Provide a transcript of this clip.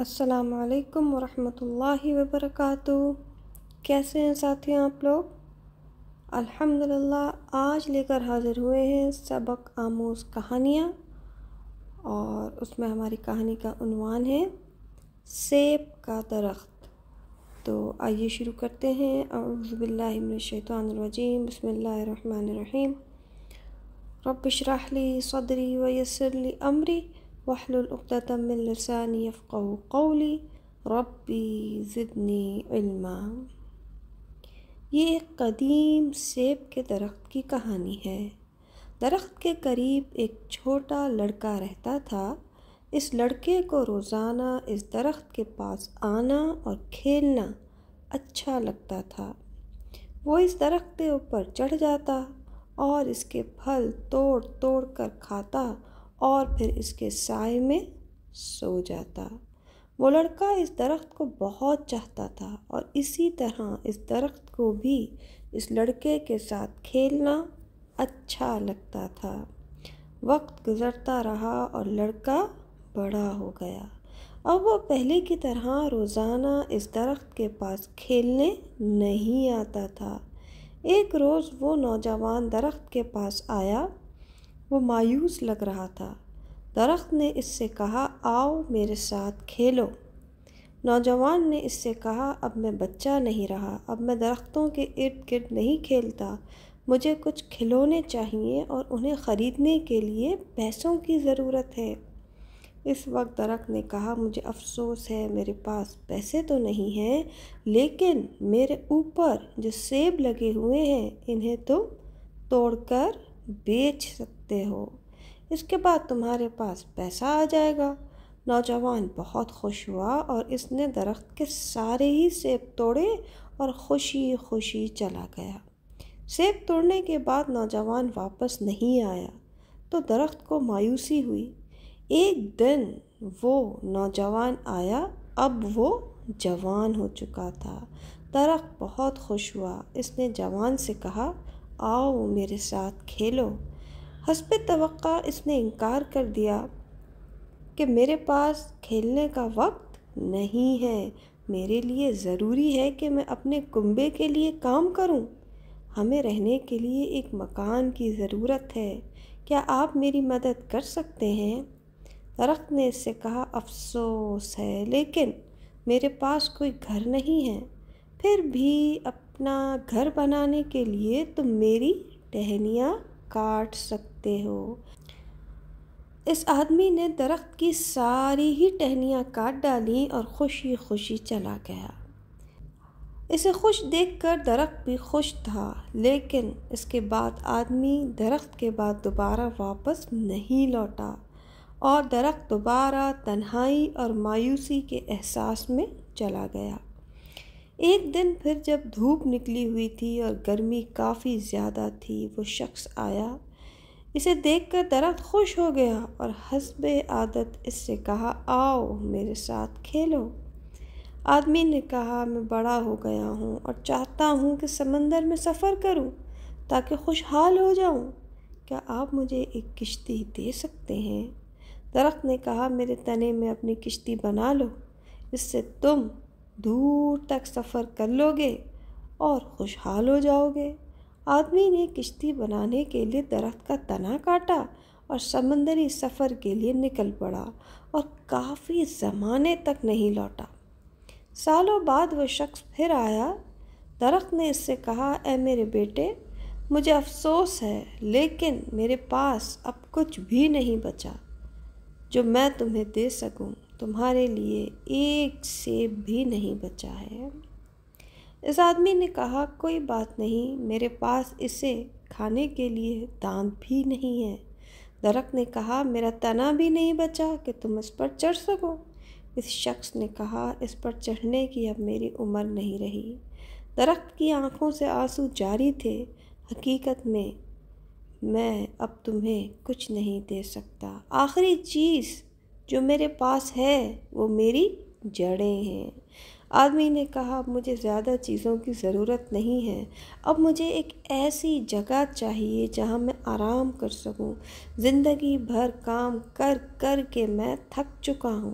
السلام علیکم ورحمۃ اللہ وبرکاتہ۔ کیسے ہیں ساتھیوں آپ لوگ؟ الحمدللہ آج لے کر حاضر ہوئے ہیں سبق آموز کہانیاں، اور اس میں ہماری کہانی کا عنوان ہے سیب کا درخت۔ تو آئیے شروع کرتے ہیں۔ اعوذ باللہ من الشیطان الرجیم، بسم اللہ الرحمن الرحیم۔ رب اشرح لی صدری ویسر لی امری واحلل عقدۃ من لسانی یفقہوا قولی ربی زدنی علما۔ یہ ایک قدیم سیب کے درخت کی کہانی ہے۔ درخت کے قریب ایک چھوٹا لڑکا رہتا تھا۔ اس لڑکے کو روزانہ اس درخت کے پاس آنا اور کھیلنا اچھا لگتا تھا۔ وہ اس درخت کے اوپر چڑھ جاتا اور اس کے پھل توڑ توڑ کر کھاتا اور پھر اس کے سائے میں سو جاتا۔ وہ لڑکا اس درخت کو بہت چاہتا تھا اور اسی طرح اس درخت کو بھی اس لڑکے کے ساتھ کھیلنا اچھا لگتا تھا۔ وقت گزرتا رہا اور لڑکا بڑا ہو گیا۔ اب وہ پہلے کی طرح روزانہ اس درخت کے پاس کھیلنے نہیں آتا تھا۔ ایک روز وہ نوجوان درخت کے پاس آیا۔ وہ مایوس لگ رہا تھا۔ درخت نے اس سے کہا، آؤ میرے ساتھ کھیلو۔ نوجوان نے اس سے کہا، اب میں بچہ نہیں رہا، اب میں درختوں کے ارد گرد نہیں کھیلتا، مجھے کچھ کھلونے چاہیے اور انہیں خریدنے کے لیے پیسوں کی ضرورت ہے۔ اس وقت درخت نے کہا، مجھے افسوس ہے، میرے پاس پیسے تو نہیں ہیں، لیکن میرے اوپر جو سیب لگے ہوئے ہیں انہیں تم توڑ کر بیچ سکتے ہو، اس کے بعد تمہارے پاس پیسہ آ جائے گا۔ نوجوان بہت خوش ہوا اور اس نے درخت کے سارے ہی سیب توڑے اور خوشی خوشی چلا گیا۔ سیب توڑنے کے بعد نوجوان واپس نہیں آیا تو درخت کو مایوسی ہوئی۔ ایک دن وہ نوجوان آیا، اب وہ جوان ہو چکا تھا۔ درخت بہت خوش ہوا۔ اس نے جوان سے کہا، آؤ میرے ساتھ کھیلو۔ حسب توقع اس نے انکار کر دیا کہ میرے پاس کھیلنے کا وقت نہیں ہے، میرے لیے ضروری ہے کہ میں اپنے کنبے کے لیے کام کروں، ہمیں رہنے کے لیے ایک مکان کی ضرورت ہے، کیا آپ میری مدد کر سکتے ہیں؟ درخت نے اس سے کہا، افسوس ہے لیکن میرے پاس کوئی گھر نہیں ہے، پھر بھی اپنا گھر بنانے کے لیے تم میری ٹہنیاں کاٹ سکتے ہو۔ اس آدمی نے درخت کی ساری ہی ٹہنیاں کاٹ ڈالیں اور خوشی خوشی چلا گیا۔ اسے خوش دیکھ کر درخت بھی خوش تھا، لیکن اس کے بعد آدمی درخت کے بعد دوبارہ واپس نہیں لوٹا اور درخت دوبارہ تنہائی اور مایوسی کے احساس میں چلا گیا۔ ایک دن پھر جب دھوپ نکلی ہوئی تھی اور گرمی کافی زیادہ تھی، وہ شخص آیا۔ اسے دیکھ کر درخت خوش ہو گیا اور حسب عادت اس سے کہا، آؤ میرے ساتھ کھیلو۔ آدمی نے کہا، میں بڑا ہو گیا ہوں اور چاہتا ہوں کہ سمندر میں سفر کروں تاکہ خوشحال ہو جاؤں، کیا آپ مجھے ایک کشتی دے سکتے ہیں؟ درخت نے کہا، میرے تنے میں اپنی کشتی بنا لو، اس سے تم دور تک سفر کر لو گے اور خوشحال ہو جاؤ گے۔ آدمی نے کشتی بنانے کے لیے درخت کا تنا کاٹا اور سمندری سفر کے لیے نکل پڑا اور کافی زمانے تک نہیں لوٹا۔ سالوں بعد وہ شخص پھر آیا۔ درخت نے اس سے کہا، اے میرے بیٹے، مجھے افسوس ہے لیکن میرے پاس اب کچھ بھی نہیں بچا جو میں تمہیں دے سکوں، تمہارے لیے ایک سیب بھی نہیں بچا ہے۔ اس آدمی نے کہا، کوئی بات نہیں، میرے پاس اسے کھانے کے لیے دانت بھی نہیں ہے۔ درخت نے کہا، میرا تنا بھی نہیں بچا کہ تم اس پر چڑھ سکو۔ اس شخص نے کہا، اس پر چڑھنے کی اب میری عمر نہیں رہی۔ درخت کی آنکھوں سے آنسو جاری تھے۔ حقیقت میں اب تمہیں کچھ نہیں دے سکتا۔ آخری چیز جو میرے پاس ہے وہ میری جڑیں ہیں۔ آدمی نے کہا، مجھے زیادہ چیزوں کی ضرورت نہیں ہے، اب مجھے ایک ایسی جگہ چاہیے جہاں میں آرام کر سکوں، زندگی بھر کام کر کر کے میں تھک چکا ہوں۔